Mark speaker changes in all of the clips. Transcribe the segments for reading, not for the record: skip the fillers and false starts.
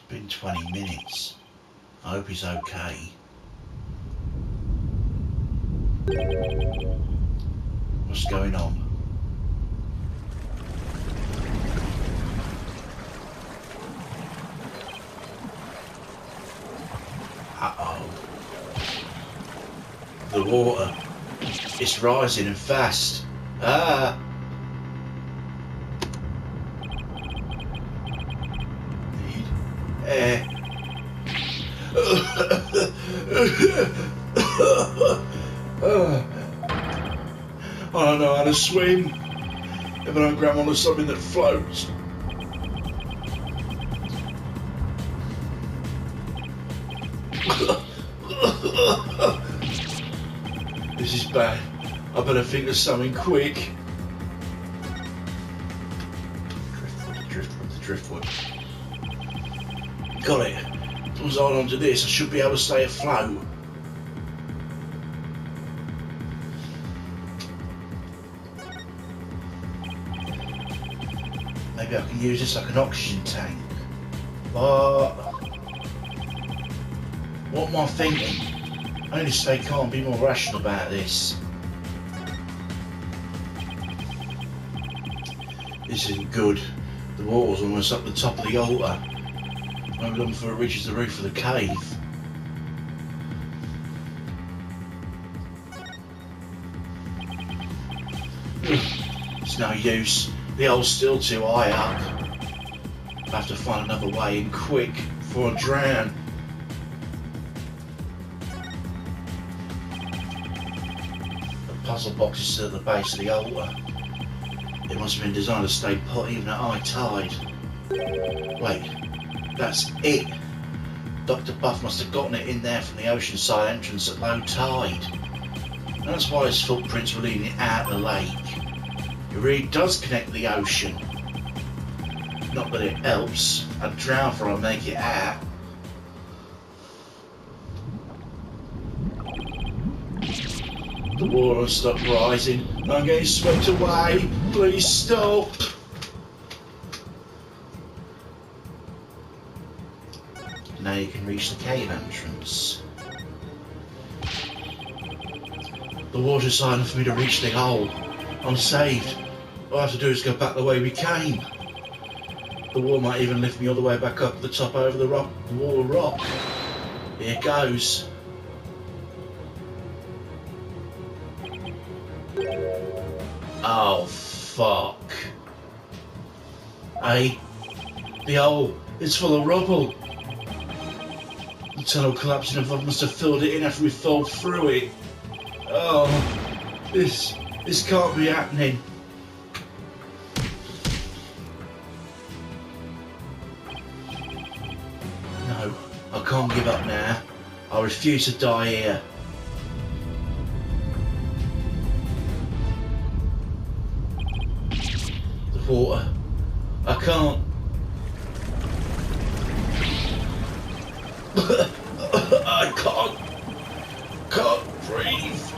Speaker 1: Been 20 minutes. I hope he's okay. What's going on? Uh-oh. The water. It's rising and fast. Ah! Need air. I don't know how to swim. If I don't grab onto something that floats. This is bad. I better think of something quick. Driftwood. Got it. As long as I hold on to this, I should be able to stay afloat. Maybe I can use this like an oxygen tank. But what am I thinking? I need to stay calm, be more rational about this. This isn't good. The water's almost up the top of the altar. Maybe long before it reaches the roof of the cave. It's no use. The hole's still too high up. I'll have to find another way in quick before I drown. The puzzle box is still at the base of the altar. It must have been designed to stay put even at high tide. Wait, that's it. Dr. Buff must have gotten it in there from the oceanside entrance at low tide. That's why his footprints were leading it out of the lake. It really does connect the ocean. Not that it helps. I'd drown before I make it out. The water will stop rising. I'm getting swept away. Please stop. Now you can reach the cave entrance. The water's high enough for me to reach the hole. I'm saved. All I have to do is go back the way we came. The water might even lift me all the way back up the top over the rock, the wall of rock. Here goes. Oh, fuck. Hey, the hole is full of rubble. The tunnel collapsing above must have filled it in after we fell through it. Oh, this can't be happening. No, I can't give up now. I refuse to die here. The water. I can't. I can't breathe.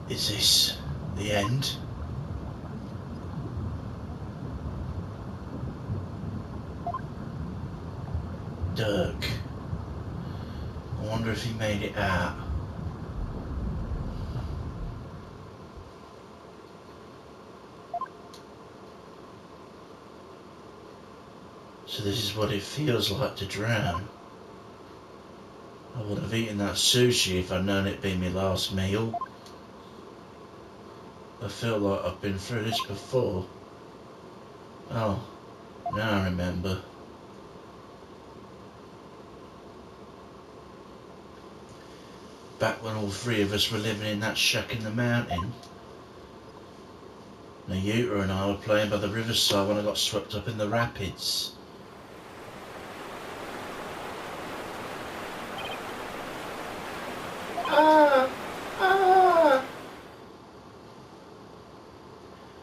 Speaker 1: Is this the end? Dirk. I wonder if he made it out. So this is what it feels like to drown. I would have eaten that sushi if I'd known it'd be my last meal. I feel like I've been through this before. Oh, now I remember. Back when all three of us were living in that shack in the mountain. Nayuta and I were playing by the riverside when I got swept up in the rapids.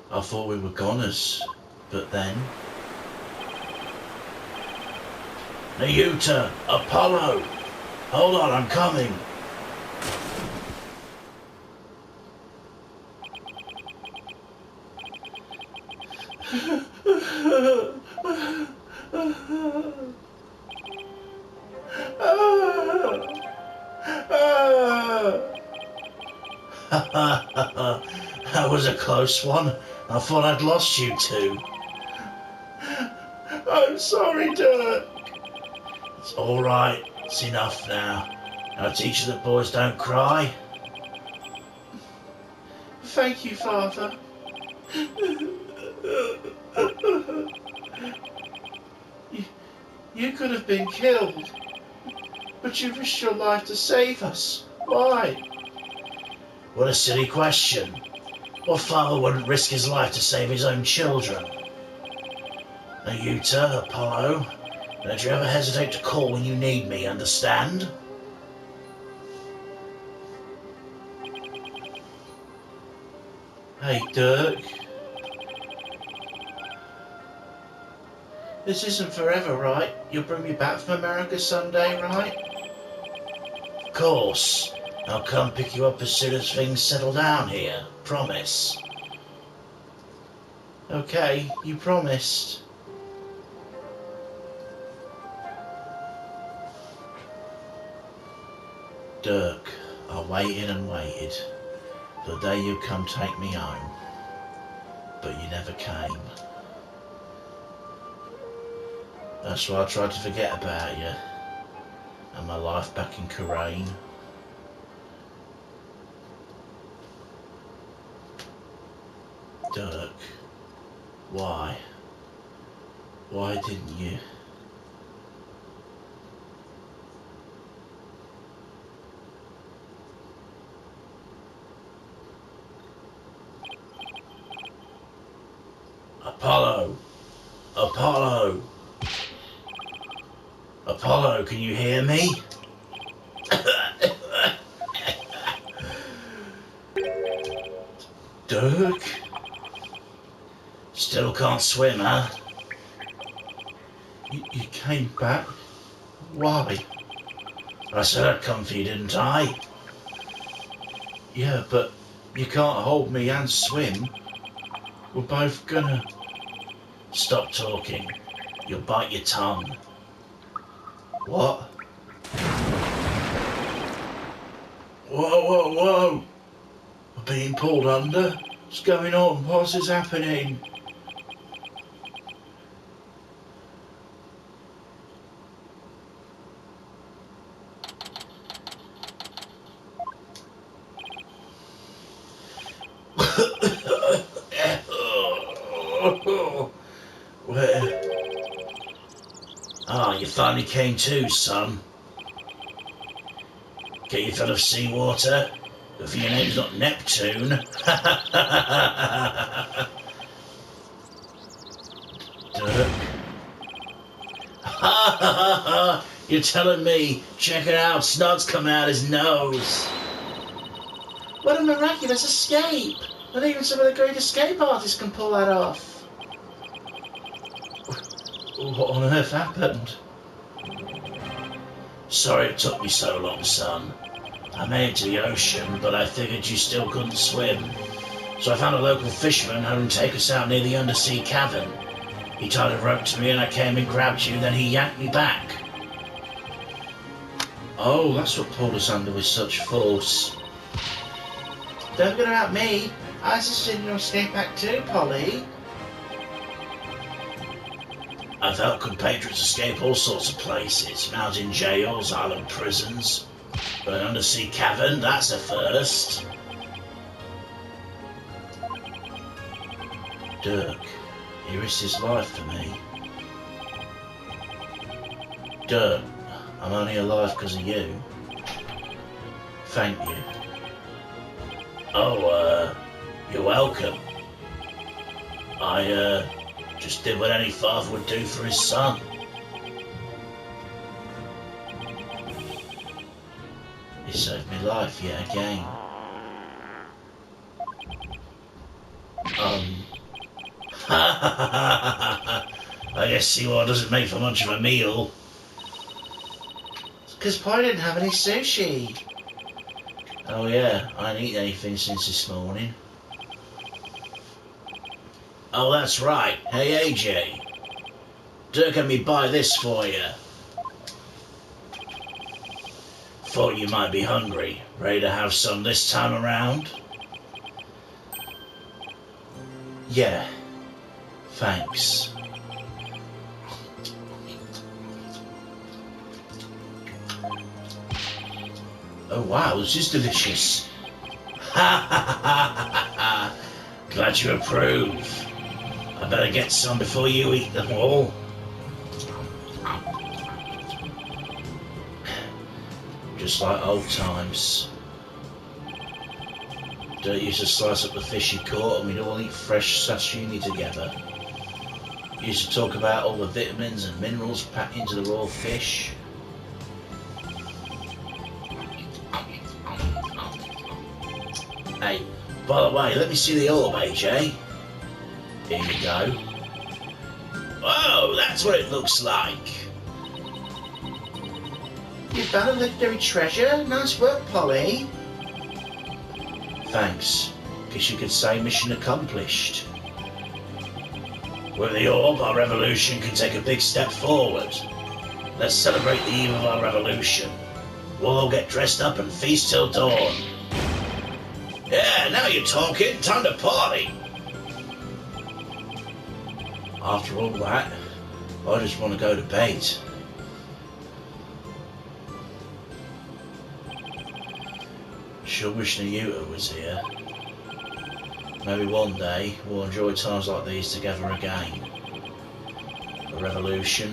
Speaker 1: I thought we were goners, but then... Nayuta! Apollo! Hold on, I'm coming. That was a close one. I thought I'd lost you two. I'm sorry, Dirk. It's all right. It's enough now. Now teach the boys don't cry. Thank you, Father. You could have been killed, but you risked your life to save us. Why? What a silly question. What father wouldn't risk his life to save his own children? Now, Yuta, Apollo, don't you ever hesitate to call when you need me, understand? Hey, Dirk. This isn't forever, right? You'll bring me back from America someday, right? Of course. I'll come pick you up as soon as things settle down here. Promise. Okay, you promised. Dirk, I waited and waited for the day you'd come take me home. But you never came. That's why I tried to forget about you and my life back in Khura'in. Dirk, why? Why didn't you? Apollo! Apollo! Apollo, can you hear me? Dirk? Still can't swim, huh? You came back? Why? I said I'd come for you, didn't I? Yeah, but you can't hold me and swim. We're both gonna... Stop talking. You'll bite your tongue. What? Whoa, whoa, whoa! We're being pulled under? What's going on? What is happening? Where? Ah, you finally came to, son. Get you full of seawater? If your name's not Neptune. Dirk. You're telling me? Check it out, snot's coming out his nose. What a miraculous escape! Not even some of the great escape artists can pull that off. What on earth happened? Sorry it took me so long, son. I made it to the ocean, but I figured you still couldn't swim. So I found a local fisherman who would take us out near the undersea cavern. He tied a rope to me and I came and grabbed you, then he yanked me back. Oh, that's what pulled us under with such force. Don't forget about me. I assisted in your escape back too, Polly. I've helped compatriots escape all sorts of places. Mountain jails, island prisons. But an undersea cavern, that's a first. Dirk, he risked his life for me. Dirk, I'm only alive because of you. Thank you. Oh, you're welcome. I, just did what any father would do for his son. He saved me life yet again. I guess seawater doesn't make for much of a meal. because Pi didn't have any sushi. Oh yeah, I ain't eaten anything since this morning. Oh, that's right. Hey, AJ. Dirk had me buy this for you. Thought you might be hungry. Ready to have some this time around? Yeah. Thanks. Oh wow, this is delicious. Ha ha ha ha! Glad you approve. I better get some before you eat them all. Just like old times. Dirk used to slice up the fish he caught and we'd all eat fresh sashimi together. He used to talk about all the vitamins and minerals packed into the raw fish. Hey, by the way, let me see the orb, AJ. Here you go. Whoa, that's what it looks like. You found a legendary treasure? Nice work, Polly. Thanks. Guess you could say mission accomplished. With the orb, our revolution can take a big step forward. Let's celebrate the eve of our revolution. We'll all get dressed up and feast till dawn. Yeah, now you're talking. Time to party. After all that, I just want to go to bed. Sure wish Nayuta was here. Maybe one day we'll enjoy times like these together again. A revolution,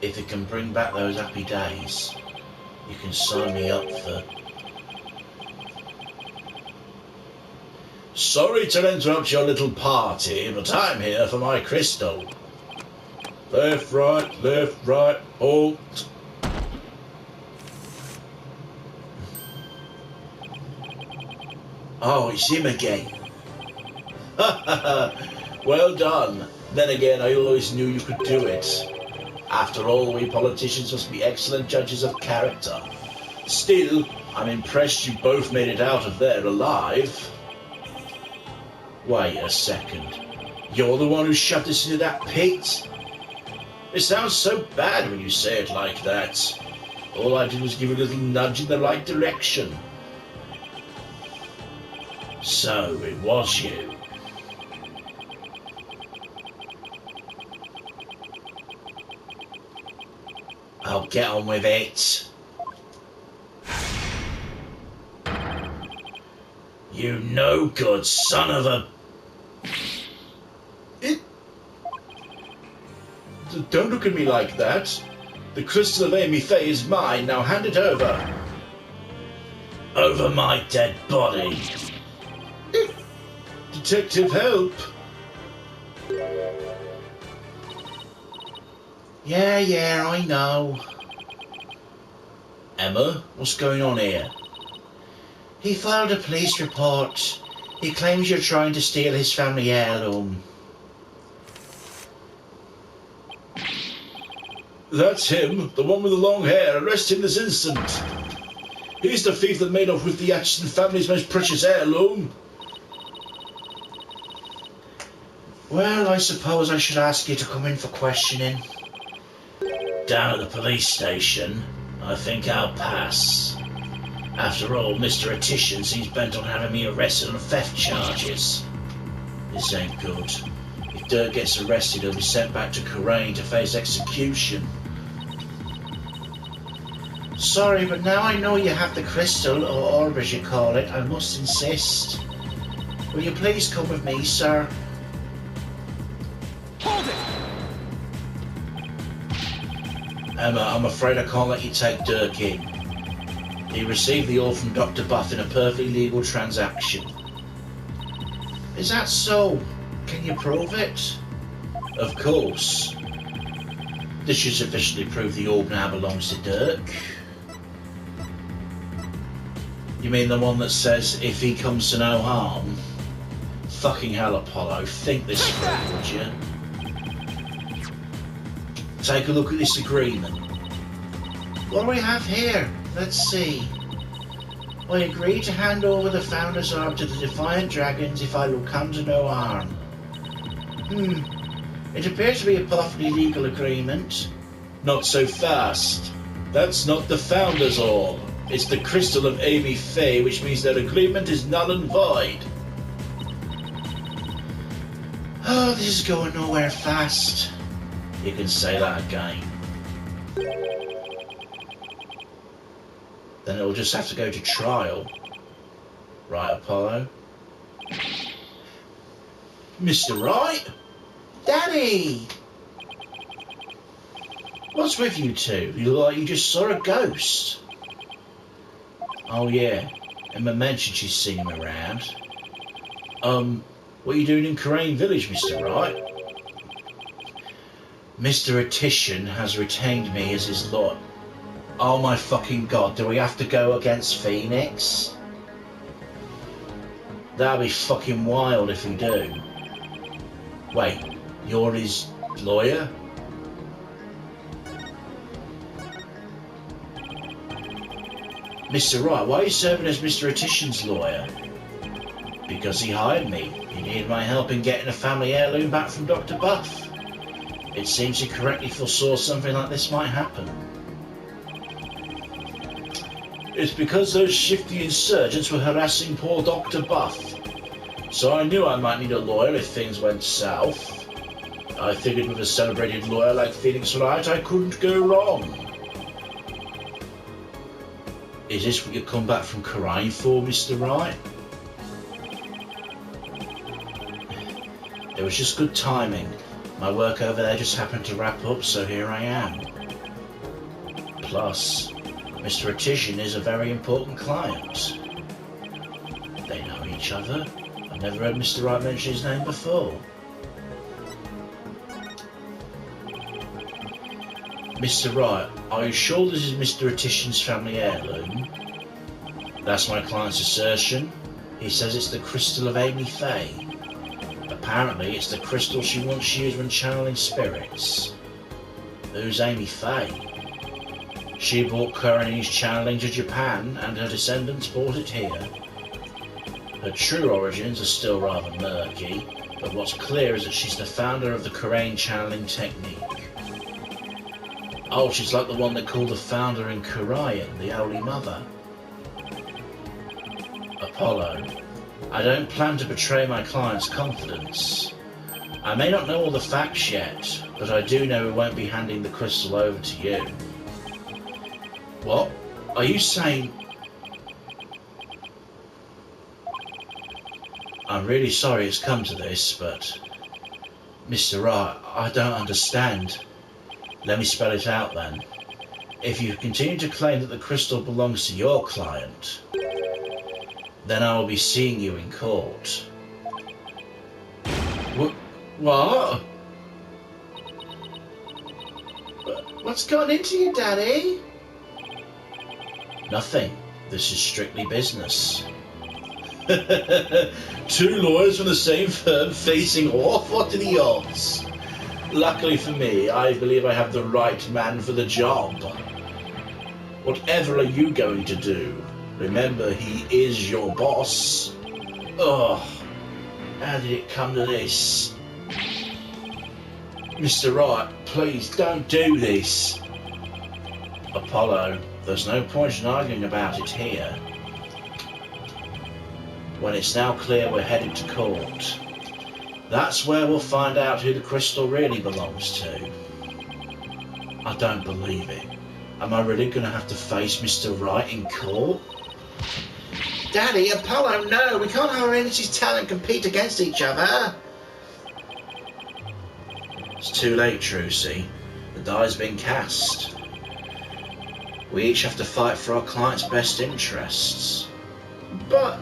Speaker 1: if it can bring back those happy days, you can sign me up for... Sorry to interrupt your little party, but I'm here for my crystal. Left, right, halt. Oh, it's him again. Well done. Then again, I always knew you could do it. After all, we politicians must be excellent judges of character. Still, I'm impressed you both made it out of there alive. Wait a second. You're the one who shoved us into that pit? It sounds so bad when you say it like that. All I did was give a little nudge in the right direction. So, it was you. I'll get on with it. You no good son of a... Don't look at me like that. The crystal of Amy Faye is mine. Now hand it over. Over my dead body. Detective, help. Yeah, I know. Emma, what's going on here? He filed a police report. He claims you're trying to steal his family heirloom. That's him, the one with the long hair. Arrest him this instant. He's the thief that made off with the Atchison family's most precious heirloom. Well, I suppose I should ask you to come in for questioning. Down at the police station, I think I'll pass. After all, Mr. Attition seems bent on having me arrested on theft charges. This ain't good. If Dirk gets arrested, he'll be sent back to Khura'in to face execution. Sorry, but now I know you have the crystal, or orb as you call it, I must insist. Will you please come with me, sir?
Speaker 2: Hold it!
Speaker 1: Emma, I'm afraid I can't let you take Dirk in. He received the orb from Dr. Buff in a perfectly legal transaction. Is that so? Can you prove it? Of course. This should sufficiently prove the orb now belongs to Dirk. You mean the one that says, if he comes to no harm? Fucking hell, Apollo, think this through, would you? Take a look at this agreement. What do we have here? Let's see. I agree to hand over the Founder's Arm to the Defiant Dragons if I will come to no harm. It appears to be a perfectly legal agreement. Not so fast. That's not the Founder's Orb. It's the crystal of Amy Faye, which means their agreement is null and void. Oh, this is going nowhere fast. You can say that again. Then it'll just have to go to trial. Right, Apollo? Mr. Wright? Daddy! What's with you two? You look like you just saw a ghost. Oh yeah, Emma mentioned she's seen him around. What are you doing in Crane Village, Mr. Wright? Mr. Attition has retained me as his lawyer. Oh my fucking god, do we have to go against Phoenix? That'd be fucking wild if we do. Wait, you're his lawyer? Mr. Wright, why are you serving as Mr. Attition's lawyer? Because he hired me. He needed my help in getting a family heirloom back from Dr. Buff. It seems he correctly foresaw something like this might happen. It's because those shifty insurgents were harassing poor Dr. Buff. So I knew I might need a lawyer if things went south. I figured with a celebrated lawyer like Phoenix Wright, I couldn't go wrong. Is this what you come back from Khura'in for, Mr. Wright? It was just good timing. My work over there just happened to wrap up, so here I am. Plus, Mr. Attition is a very important client. They know each other. I've never heard Mr. Wright mention his name before. Mr. Wright, are you sure this is Mr. Attition's family heirloom? That's my client's assertion. He says it's the crystal of Amy Faye. Apparently, it's the crystal she once used when channeling spirits. Who's Amy Faye? She brought Khura'in's channeling to Japan, and her descendants brought it here. Her true origins are still rather murky, but what's clear is that she's the founder of the Khura'in channeling technique. Oh, she's like the one they call the founder in Khura'in, the Holy Mother. Apollo, I don't plan to betray my client's confidence. I may not know all the facts yet, but I do know we won't be handing the crystal over to you. What? Are you saying... I'm really sorry it's come to this, but... Mr. Wright, I don't understand. Let me spell it out then. If you continue to claim that the crystal belongs to your client, then I will be seeing you in court. What? What's gone into you, Daddy? Nothing. This is strictly business. Two lawyers from the same firm facing off? What are the odds? Luckily for me, I believe I have the right man for the job. Whatever are you going to do? Remember, he is your boss. Oh, how did it come to this? Mr. Wright, please don't do this. Apollo, there's no point in arguing about it here. When it's now clear we're headed to court, that's where we'll find out who the crystal really belongs to. I don't believe it. Am I really going to have to face Mr. Wright in court? Daddy, Apollo, no! We can't have our entities talent compete against each other! It's too late, Trucy. The die's been cast. We each have to fight for our client's best interests. But...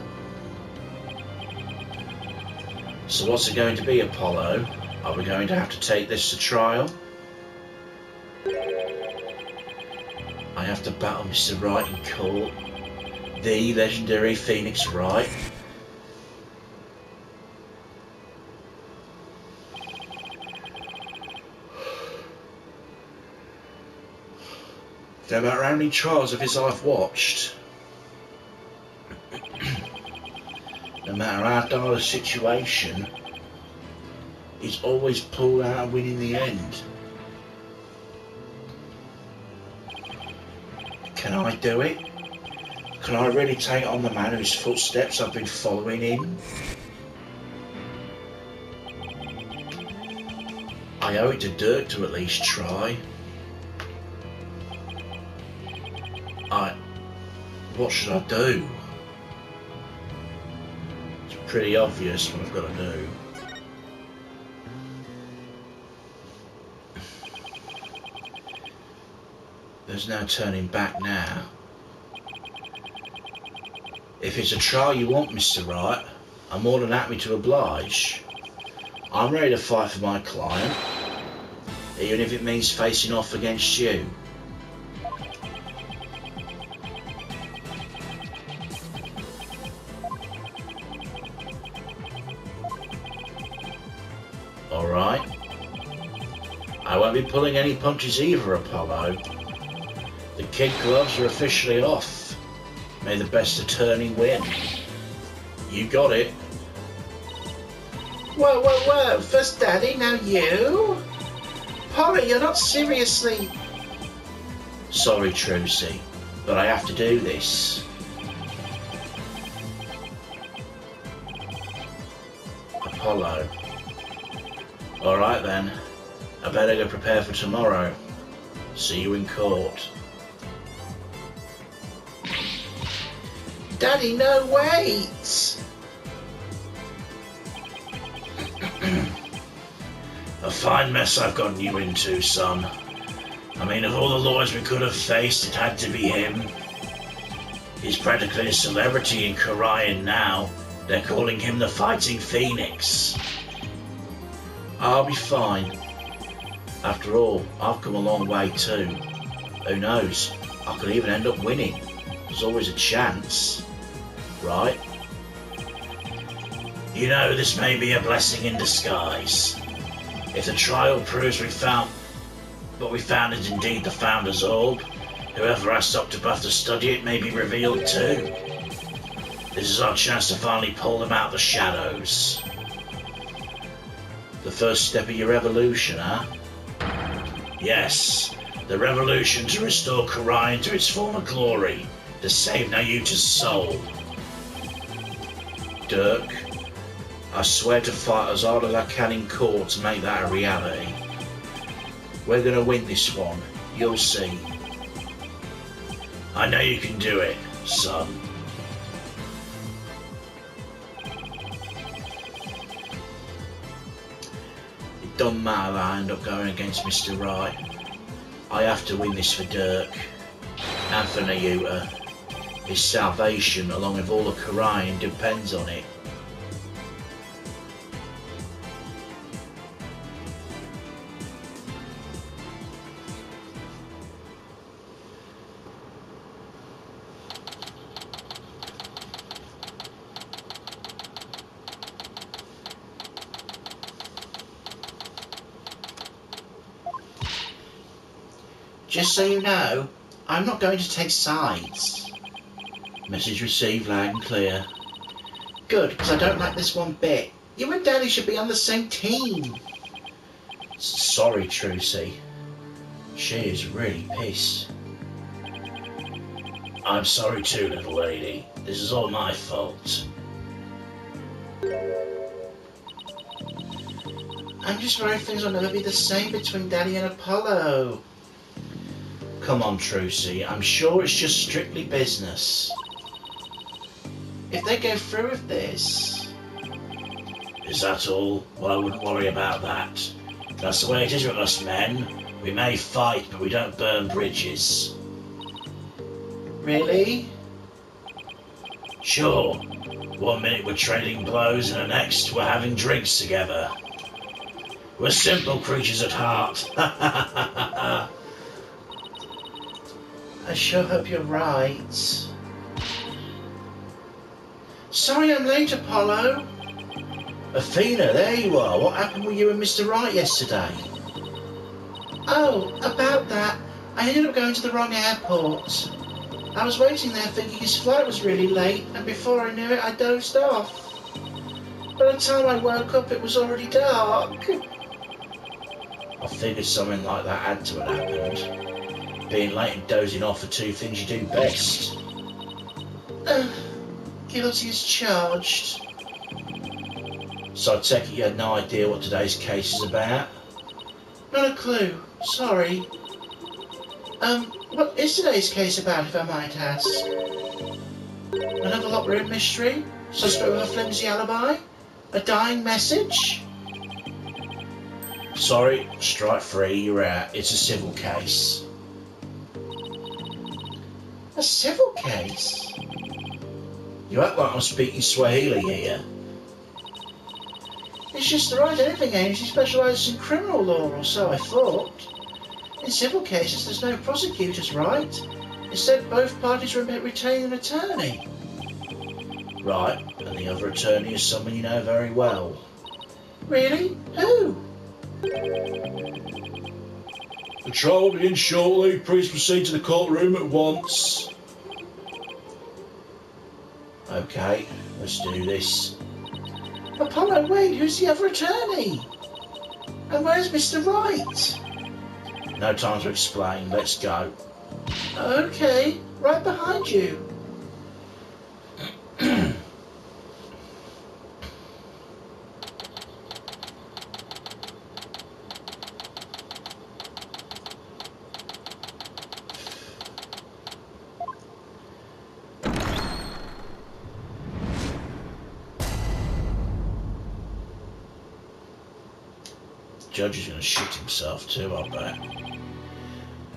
Speaker 1: So what's it going to be, Apollo? Are we going to have to take this to trial? I have to battle Mr. Wright in court. The legendary Phoenix Wright. No matter how many trials of his I've watched, no matter how dire the situation, he's always pulled out and win in the end. Can I do it? Can I really take on the man whose footsteps I've been following in? I owe it to Dirk to at least try. What should I do? It's pretty obvious what I've got to do. There's no turning back now. If it's a trial you want, Mr. Wright, I'm more than happy to oblige. I'm ready to fight for my client, even if it means facing off against you. Alright. I won't be pulling any punches either, Apollo. The kid gloves are officially off. May the best attorney win. You got it. Whoa, first Daddy, now you? Polly, you're not seriously... Sorry, Trucy, but I have to do this. Apollo. Alright then, I better go prepare for tomorrow. See you in court. Daddy, no, wait! A fine mess I've gotten you into, son. I mean, of all the lawyers we could have faced, it had to be him. He's practically a celebrity in Kharian now. They're calling him the Fighting Phoenix. I'll be fine. After all, I've come a long way too. Who knows? I could even end up winning. There's always a chance, right? You know, this may be a blessing in disguise. If the trial proves what we found is indeed the Founder's Orb, whoever asked Octopath to study it may be revealed too. This is our chance to finally pull them out of the shadows. The first step of your evolution, huh? Yes, the revolution to restore Kharian to its former glory, to save Nayuta's soul. Dirk, I swear to fight as hard as I can in court to make that a reality. We're gonna win this one, you'll see. I know you can do it, son. It doesn't matter that I end up going against Mr. Wright. I have to win this for Dirk and for Nayuta. His salvation, along with all of Kharian, depends on it. Just so you know, I'm not going to take sides. Message received loud and clear. Good, because I don't like this one bit. You and Daddy should be on the same team. Sorry, Trucy. She is really pissed. I'm sorry too, little lady. This is all my fault. I'm just worried things will never be the same between Daddy and Apollo. Come on, Trucy. I'm sure it's just strictly business. If they go through with this... Is that all? Well, I wouldn't worry about that. That's the way it is with us men. We may fight, but we don't burn bridges. Really? Sure. 1 minute we're trading blows and the next we're having drinks together. We're simple creatures at heart. I sure hope you're right. Sorry I'm late, Apollo. Athena, there you are. What happened with you and Mr. Wright yesterday? Oh, about that. I ended up going to the wrong airport. I was waiting there thinking his flight was really late, and before I knew it, I dozed off. By the time I woke up, it was already dark. I figured something like that had to have happened. Being late and dozing off are two things you do best. Guilty as charged. So I take it you had no idea what today's case is about? Not a clue. Sorry. What is today's case about, if I might ask? Another locked room mystery? Suspect with a flimsy alibi? A dying message? Sorry, strike three, you're out. It's a civil case. A civil case? You act like I'm speaking Swahili here. It's just the right anything agency specialises in criminal law, or so I thought. In civil cases, there's no prosecutors, right? Instead, both parties retain an attorney. Right, and the other attorney is someone you know very well. Really? Who? The trial will begin shortly. Please proceed to the courtroom at once. Okay, let's do this. Apollo, wait, who's the other attorney? And where's Mr. Wright? No time to explain, let's go. Okay, right behind you. Judge is going to shit himself too, I bet.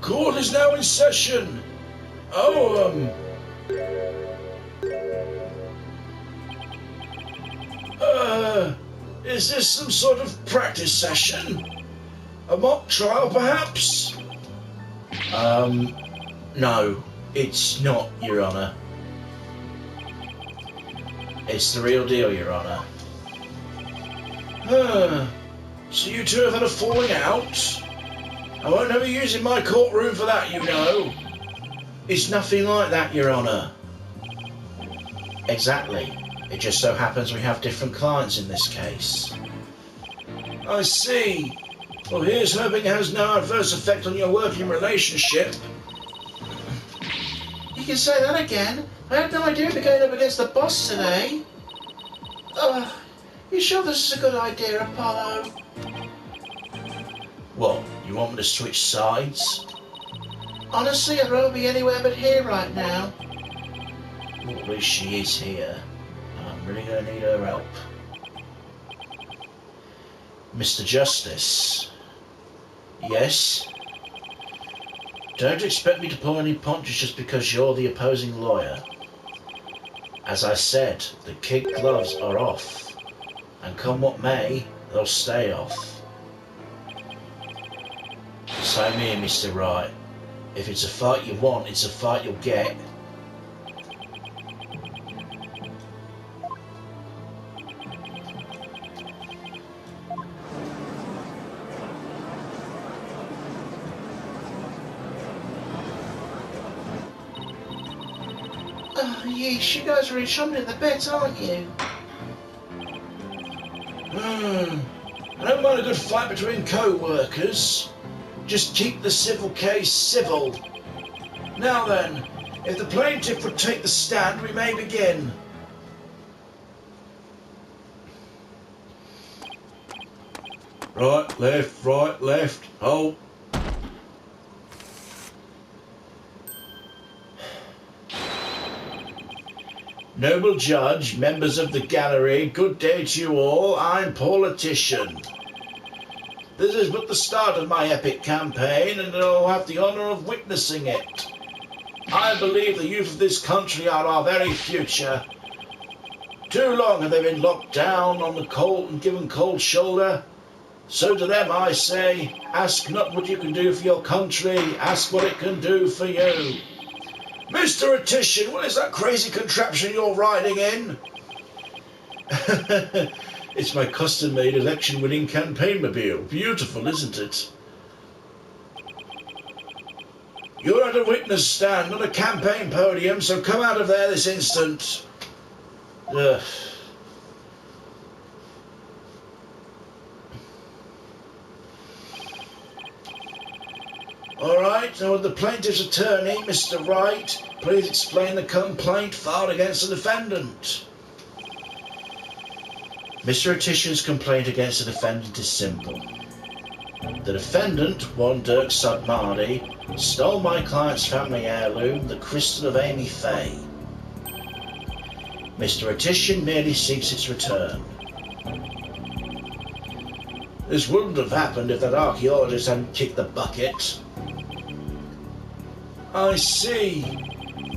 Speaker 1: Court is now in session. Is this some sort of practice session? A mock trial, perhaps? No, it's not, Your Honour. It's the real deal, Your Honour. So you two have had a falling out? I won't ever use in my courtroom for that, you know. It's nothing like that, Your Honour. Exactly. It just so happens we have different clients in this case. I see. Well, here's hoping it has no adverse effect on your working relationship. You can say that again. I had no idea we're going up against the boss today. You sure this is a good idea, Apollo? What, you want me to switch sides? Honestly, I'd rather be anywhere but here right now. Well, at least she is here. I'm really going to need her help. Mr. Justice. Yes? Don't expect me to pull any punches just because you're the opposing lawyer. As I said, the kid gloves are off. And come what may, they'll stay off. Same here, Mr. Wright. If it's a fight you want, it's a fight you'll get. Oh, yeesh, you guys are really chomping at the bit, aren't you? I don't mind a good fight between co-workers. Just keep the civil case civil. Now then, if the plaintiff would take the stand, we may begin. Right, left, hold. Noble Judge, members of the gallery, good day to you all. I'm Politician. This is but the start of my epic campaign, and I'll have the honour of witnessing it. I believe the youth of this country are our very future. Too long have they been locked down on the cold and given cold shoulder. So to them I say, ask not what you can do for your country, ask what it can do for you. Mr. Etition, what is that crazy contraption you're riding in? It's my custom-made election-winning campaign mobile. Beautiful, isn't it? You're at a witness stand, not a campaign podium, so come out of there this instant. Ugh. All right, now would the plaintiff's attorney, Mr. Wright, please explain the complaint filed against the defendant. Mr. Atishan's complaint against the defendant is simple. The defendant, one Dirk Sudmardi, stole my client's family heirloom, the crystal of Amy Faye. Mr. Atishan merely seeks its return. This wouldn't have happened if that archaeologist hadn't kicked the bucket. I see.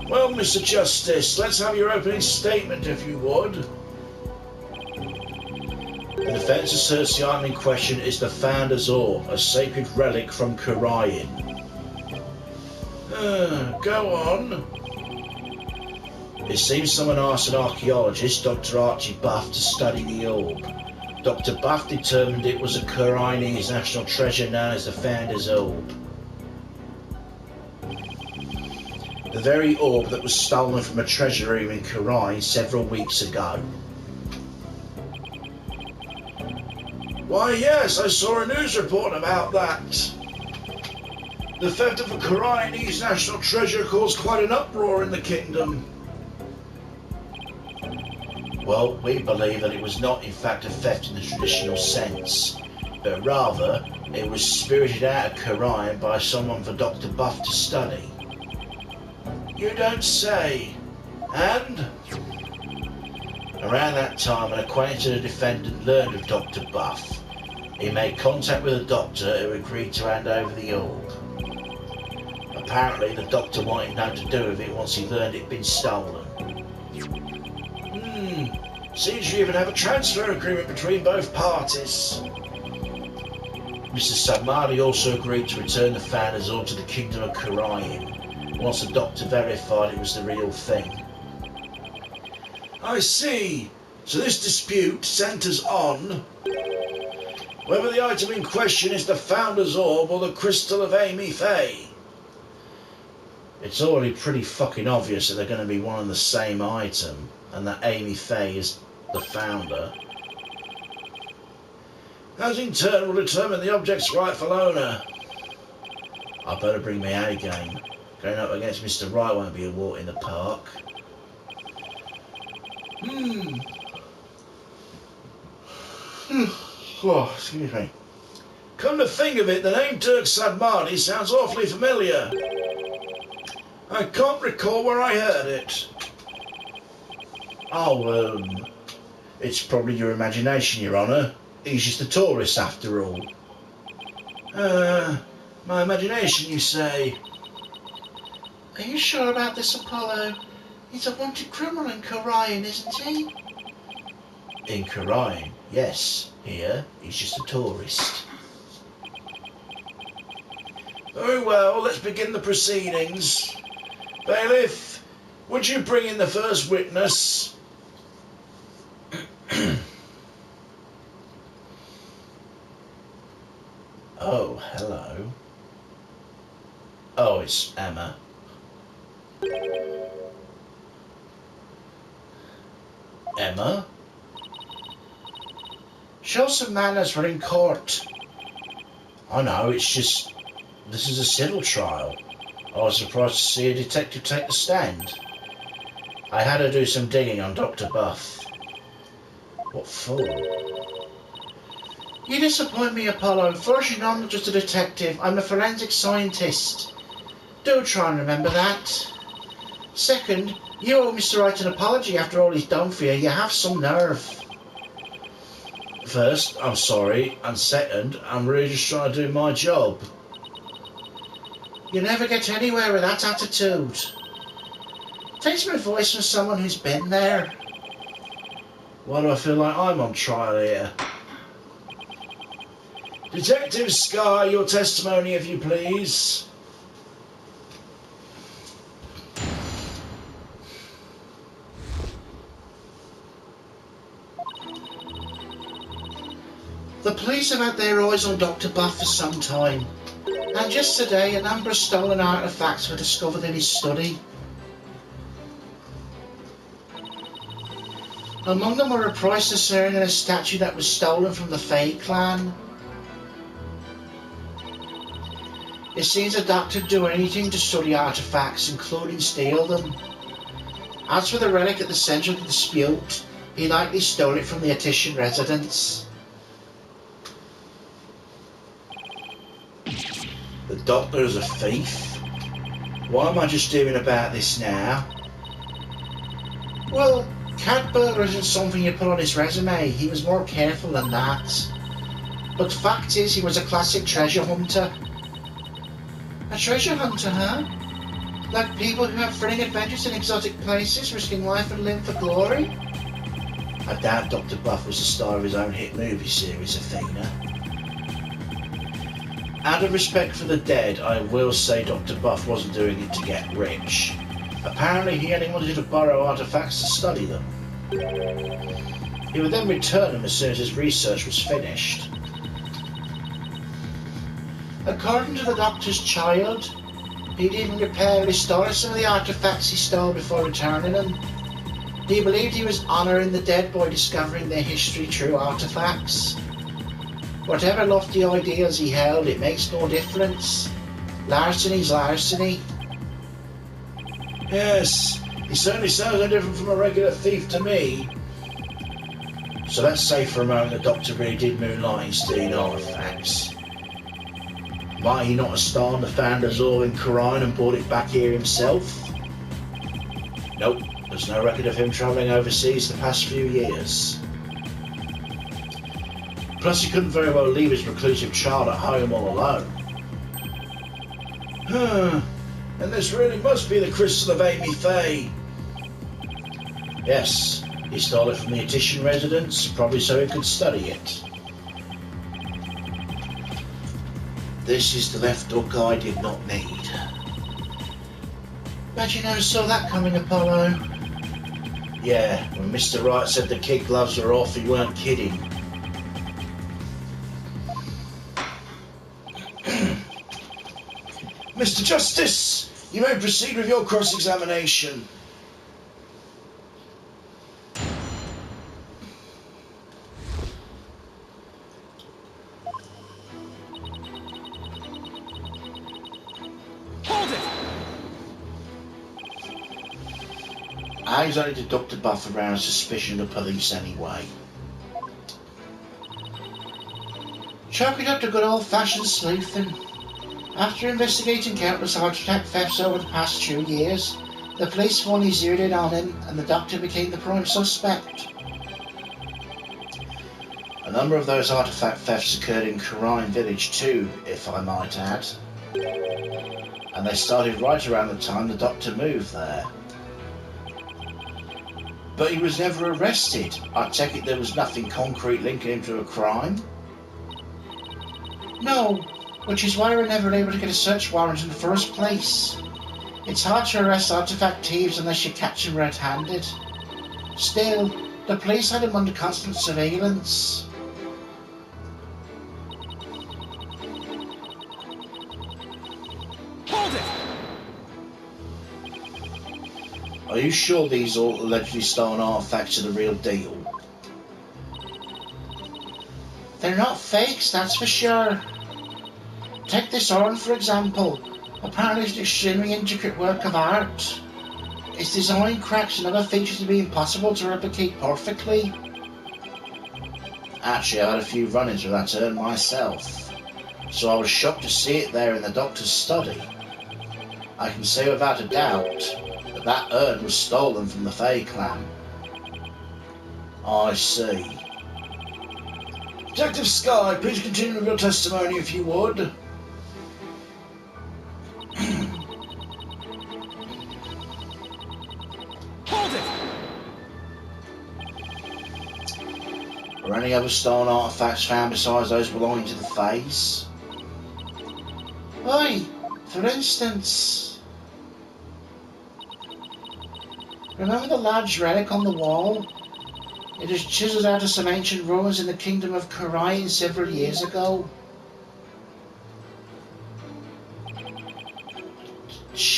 Speaker 1: Well, Mr. Justice, let's have your opening statement, if you would. The defence asserts the item in question is the Founder's Orb, a sacred relic from Kurayan. Go on. It seems someone asked an archaeologist, Dr. Archie Buff, to study the orb. Dr. Buff determined it was a Kurayanese national treasure known as the Founder's Orb. The very orb that was stolen from a treasure room in Kurayan several weeks ago. Why, yes, I saw a news report about that. The theft of a Kurayanese national treasure caused quite an uproar in the kingdom. Well, we believe that it was not in fact a theft in the traditional sense, but rather it was spirited out of Kurayan by someone for Dr. Buff to study. You don't say. And? Around that time, an acquaintance of the defendant learned of Dr. Buff. He made contact with a doctor who agreed to hand over the orb. Apparently, the doctor wanted nothing to do with it once he learned it'd been stolen. Seems you even have a transfer agreement between both parties. Mr. Sudmardi also agreed to return the Founder's Orb to the Kingdom of Kurayan once the doctor verified it was the real thing. I see. So this dispute centres on whether the item in question is the Founder's Orb or the crystal of Amy Faye. It's already pretty fucking obvious that they're going to be one and the same item, and that Amy Faye is the founder. As in turn will determine the object's rightful owner. I better bring my A game. Going up against Mr. Wright won't be a walk in the park. Oh, excuse me. Come to think of it, the name Dirk Sudmardi sounds awfully familiar. I can't recall where I heard it. Oh, it's probably your imagination, Your Honour. He's just a tourist after all. My imagination, you say? Are you sure about this, Apollo? He's a wanted criminal in Kurayan, isn't he? In Kurayan, yes. Here, he's just a tourist. Very well, let's begin the proceedings. Bailiff, would you bring in the first witness? Oh, hello. Oh, it's Emma. Emma? Show some manners, we're in court. I know, it's just... this is a civil trial. I was surprised to see a detective take the stand. I had to do some digging on Dr. Buff. What for? You disappoint me, Apollo. First, you're not just a detective. I'm a forensic scientist. Do try and remember that. Second, you owe Mr. Wright an apology after all he's done for you. You have some nerve. First, I'm sorry. And second, I'm really just trying to do my job. You never get anywhere with that attitude. Takes my voice from someone who's been there. Why do I feel like I'm on trial here? Detective Sky, your testimony, if you please. The police have had their eyes on Dr. Buff for some time, and And just today, a number of stolen artifacts were discovered in his study. Among them were a priceless discern and a statue that was stolen from the Fae clan. It seems the doctor would do anything to study artifacts, including steal them. As for the relic at the centre of the dispute, he likely stole it from the Attian residence. The doctor is a thief? Why am I just hearing about this now? Well, cat burglar isn't something you put on his resume. He was more careful than that. But the fact is, he was a classic treasure hunter. A treasure hunter, huh? Like people who have thrilling adventures in exotic places, risking life and limb for glory? I doubt Dr. Buff was the star of his own hit movie series, Athena. Out of respect for the dead, I will say Dr. Buff wasn't doing it to get rich. Apparently he only wanted to borrow artifacts to study them. He would then return them as soon as his research was finished. According to the doctor's child, he'd even repair and restore some of the artifacts he stole before returning them. He believed he was honouring the dead by discovering their history through artifacts. Whatever lofty ideals he held, it makes no difference. Larceny's larceny. Yes, he certainly sounds no different from a regular thief to me. So let's say for a moment the doctor really did moonlight in stealing artifacts. Might he not have stolen the Founder's Ore in Khura'in and brought it back here himself? Nope, there's no record of him travelling overseas the past few years. Plus he couldn't very well leave his reclusive child at home all alone. And this really must be the crystal of Amy Faye. Yes, he stole it from the Attian residence, probably so he could study it. This is the left hook I did not need. Bet you never saw that coming, Apollo. Yeah, when Mr. Wright said the kid gloves were off, he weren't kidding. Mr. Justice, you may proceed with your cross-examination.
Speaker 2: Hold it!
Speaker 1: Eyes only to Dr. Buff around suspicion of police anyway. Chalk it up to good old-fashioned sleuthing. After investigating countless artifact thefts over the past 2 years, the police finally zeroed in on him and the doctor became the prime suspect. A number of those artifact thefts occurred in Khura'in village too, if I might add. And they started right around the time the doctor moved there. But he was never arrested. I take it there was nothing concrete linking him to a crime? No. Which is why we're never able to get a search warrant in the first place. It's hard to arrest artifact thieves unless you catch them red-handed. Still, the police had him under constant surveillance.
Speaker 2: Hold it!
Speaker 1: Are you sure these all allegedly stolen artifacts are the real deal? They're not fakes, that's for sure. Take this horn, for example. Apparently it's an extremely intricate work of art. Its design, cracks and other features would be impossible to replicate perfectly. Actually, I had a few run-ins with that urn myself, so I was shocked to see it there in the doctor's study. I can say without a doubt that that urn was stolen from the Fae clan. I see. Detective Sky, please continue with your testimony if you would.
Speaker 2: Hold it!
Speaker 1: Are any other stolen artifacts found besides those belonging to the Faes? Aye, for instance. Remember the large relic on the wall? It is chiseled out of some ancient ruins in the kingdom of Khura'in several years ago.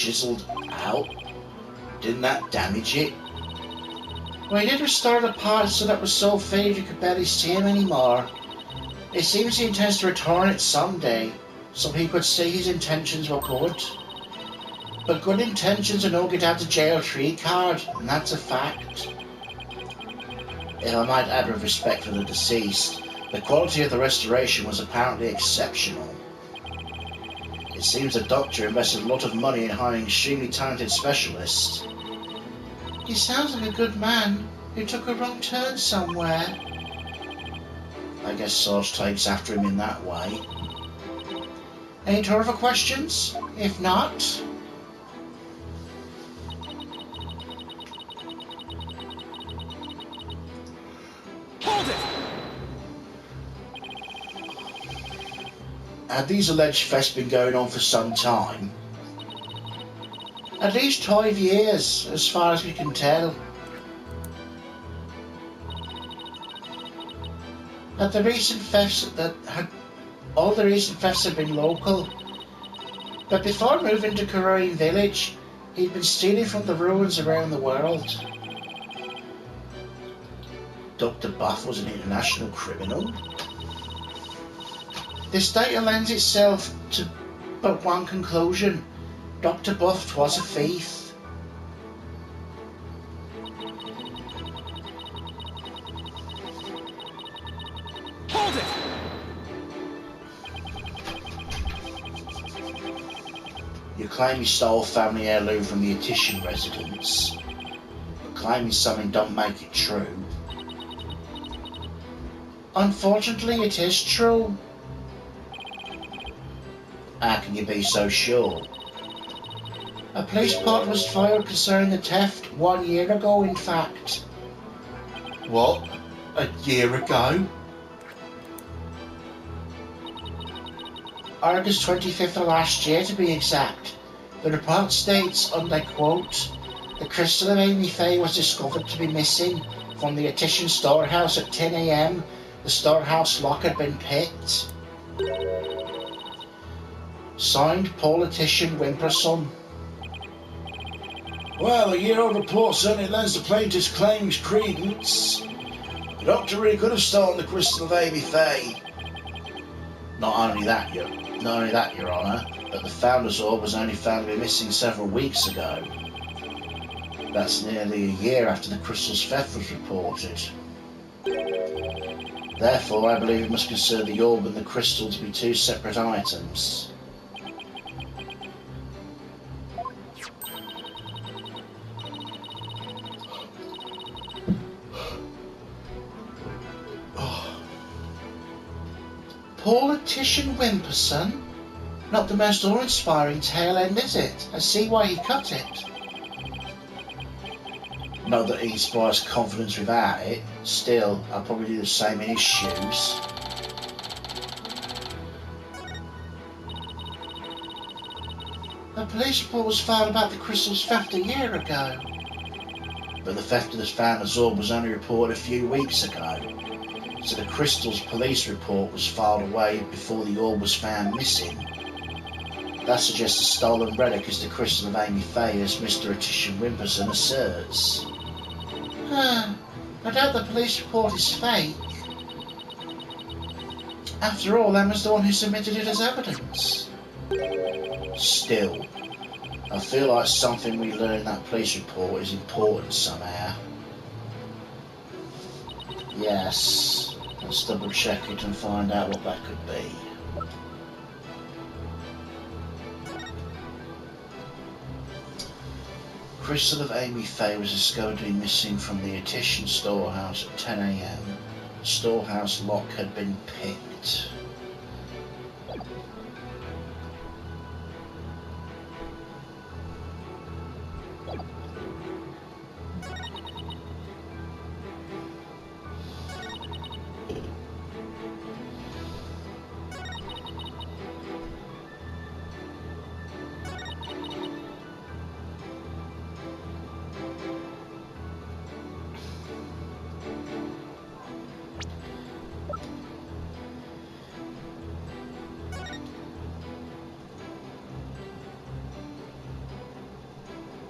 Speaker 1: chiseled out? Didn't that damage it? Well, he did restore the parts so that it was so faded you could barely see him anymore. It seems he intends to return it someday, so he could say his intentions were good. But good intentions are no get out of jail free card, and that's a fact. If I might add with respect for the deceased, the quality of the restoration was apparently exceptional. It seems the doctor invested a lot of money in hiring extremely talented specialists. He sounds like a good man who took a wrong turn somewhere. I guess Sarge takes after him in that way. Any further questions? If not...
Speaker 2: Hold it!
Speaker 1: Had these alleged thefts been going on for some time? At least 5 years, as far as we can tell. All the recent thefts had been local. But before moving to Karain Village, he'd been stealing from the ruins around the world. Dr. Buff was an international criminal? This data lends itself to but one conclusion. Dr. Buff was a thief.
Speaker 2: Hold it!
Speaker 1: You claim you stole family heirloom from the Etitian residence, but claiming something don't make it true. Unfortunately, it is true. How can you be so sure? A police report was filed concerning the theft 1 year ago, in fact. What? A year ago? August 25th of last year, to be exact. The report states, and I quote, "The crystal of Amy Faye was discovered to be missing from the Etitian storehouse at 10 a.m. The storehouse lock had been picked." Signed, Paul Etitian Wimperson. Well, a year-old report certainly lends the plaintiff's claims credence. The doctor really could have stolen the crystal of Amy Faye. Not only that, Your Honour, but the Founder's Orb was only found to be missing several weeks ago. That's nearly a year after the crystal's theft was reported. Therefore, I believe we must consider the orb and the crystal to be two separate items. Paul Etitian Wimperson? Not the most awe-inspiring tail end, is it? I see why he cut it. Not that he inspires confidence without it. Still, I'll probably do the same in his shoes. A police report was filed about the crystal's theft a year ago. But the theft of the Founder's Orb was only reported a few weeks ago. So the crystal's police report was filed away before the orb was found missing. That suggests the stolen relic is the crystal of Amy Faye, as Mr. Etitian Wimperson asserts. I doubt the police report is fake. After all, Emma's the one who submitted it as evidence. Still, I feel like something we learn in that police report is important somehow. Yes, let's double check it and find out what that could be. Crystal of Amy Faye was discovered to be missing from the Etitian storehouse at 10 a.m. The storehouse lock had been picked.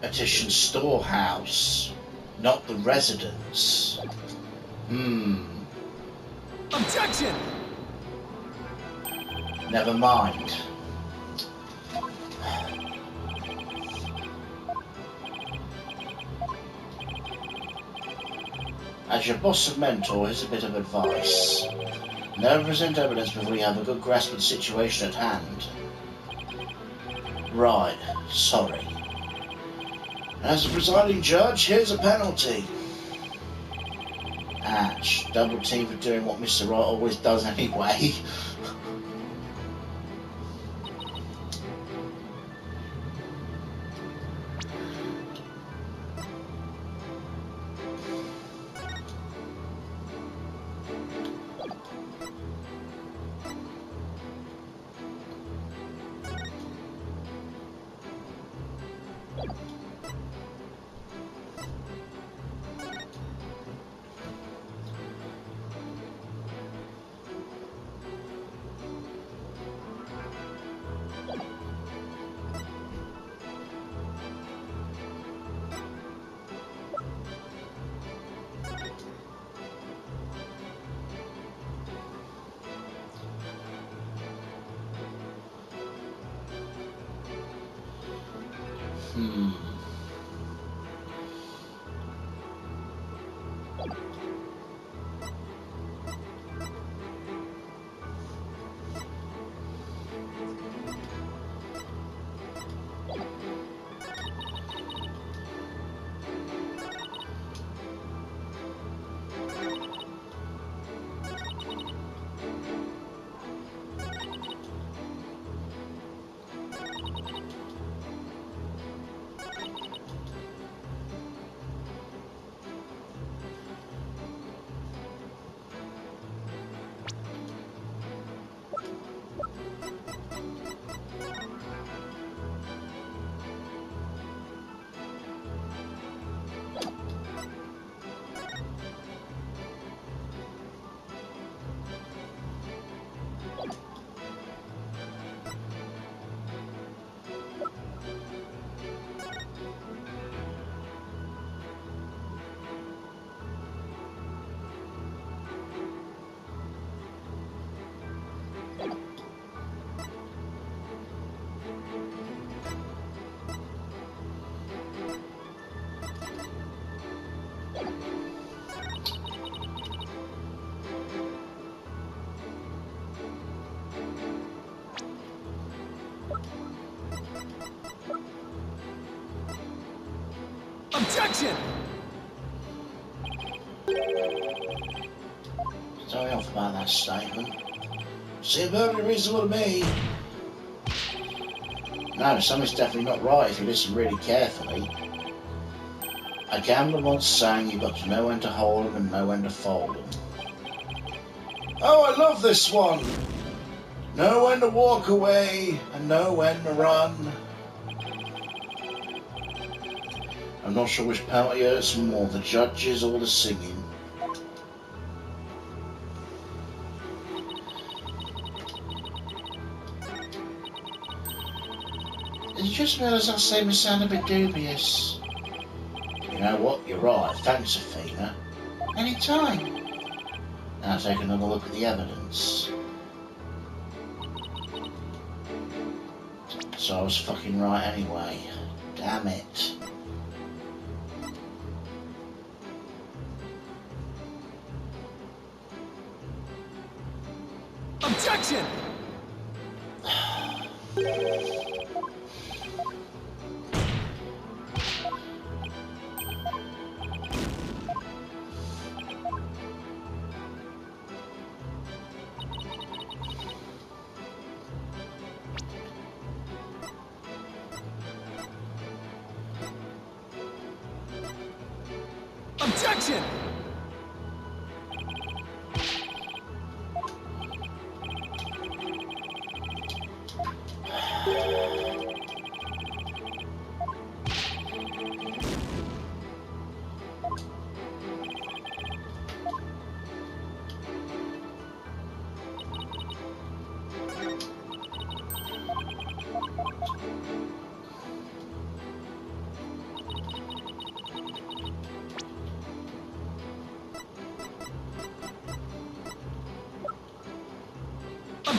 Speaker 1: Petition storehouse, not the residence.
Speaker 2: Objection!
Speaker 1: Never mind. As your boss and mentor, here's a bit of advice. Never present evidence before you have a good grasp of the situation at hand. Right, sorry. As the presiding judge, here's a penalty. Ouch, double team for doing what Mr. Wright always does anyway.
Speaker 2: Objection!
Speaker 1: Tell me off about that statement. Seemed perfectly reasonable to me. No, something's definitely not right if you listen really carefully. A gambler once sang, you've got to know when to hold 'em and know when to fold 'em. Oh, I love this one! Know when to walk away and know when to run. I'm not sure which penalty hurts more, the judges or the singing. Did you just realise that statement sounded a bit dubious? You know what, you're right, thanks Athena. Any time. Now take another look at the evidence. So I was fucking right anyway. Damn it.
Speaker 2: Objection! Objection!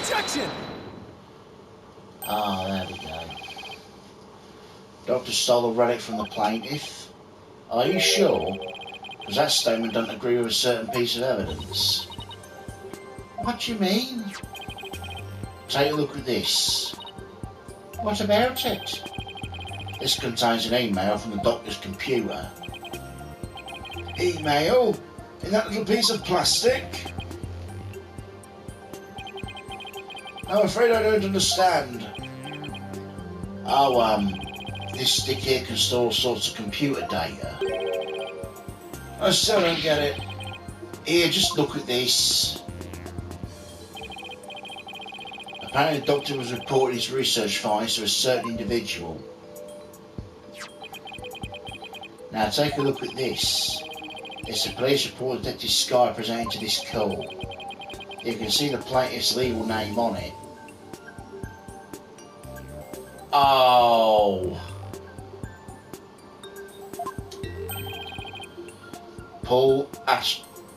Speaker 2: Objection!
Speaker 1: Ah, there we go. Doctor stole a relic from the plaintiff. Are you sure? Because that statement doesn't agree with a certain piece of evidence. What do you mean? Take a look at this. What about it? This contains an email from the doctor's computer. Email? In that little piece of plastic? I'm afraid I don't understand. Oh, this stick here can store all sorts of computer data. I still don't get it. Here, just look at this. Apparently the doctor was reporting his research findings to a certain individual. Now take a look at this. It's a police report of Detective Sky presenting to this call. You can see the plaintiff's legal name on it. Oh.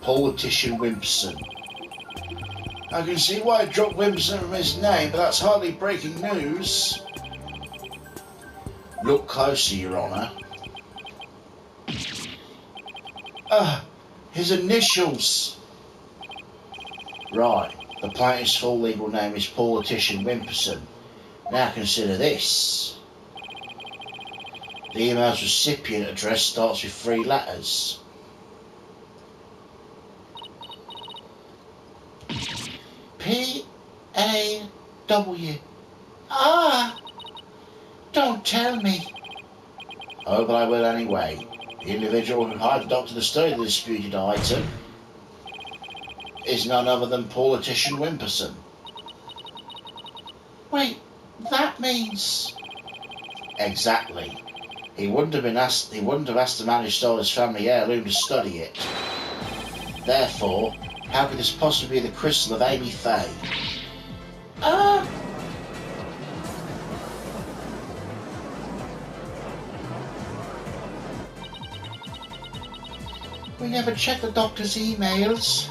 Speaker 1: Politician Wimpson. I can see why I dropped Wimpson from his name, but that's hardly breaking news. Look closer, Your Honour. His initials. Right, the plaintiff's full legal name is Politician Wimpson. Now consider this. The email's recipient address starts with 3 letters. P-A-W. Ah! Don't tell me. Oh, but I will anyway. The individual who hired the doctor to study the disputed item is none other than Politician Wimpson. Wait, that means... Exactly. He wouldn't have asked the man who stole his family heirloom to study it. Therefore, how could this possibly be the crystal of Amy Faye? We never checked the doctor's emails.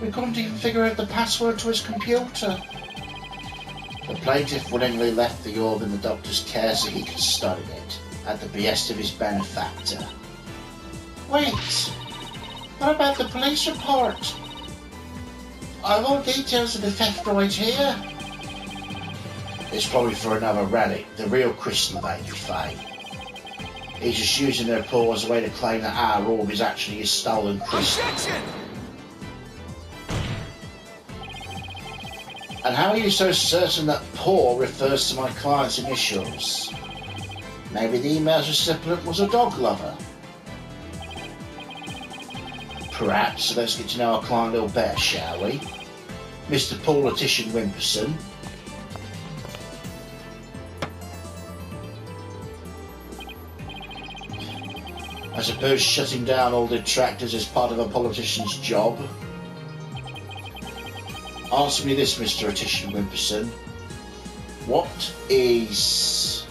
Speaker 1: We couldn't even figure out the password to his computer. The plaintiff willingly left the orb in the doctor's care so he could study it, at the behest of his benefactor. Wait! What about the police report? I've all details of the theft right here. It's probably for another relic, the real crystal of Amy Faye. He's just using the report as a way to claim that our orb is actually his stolen crystal.
Speaker 2: Objection!
Speaker 1: And how are you so certain that Paul refers to my client's initials? Maybe the email's recipient was a dog lover. Perhaps, so let's get to know our client a little better, shall we? Mr. Politician Wimpson. I suppose shutting down all detractors is part of a politician's job. Answer me this, Mr. Politician Wimpson. What is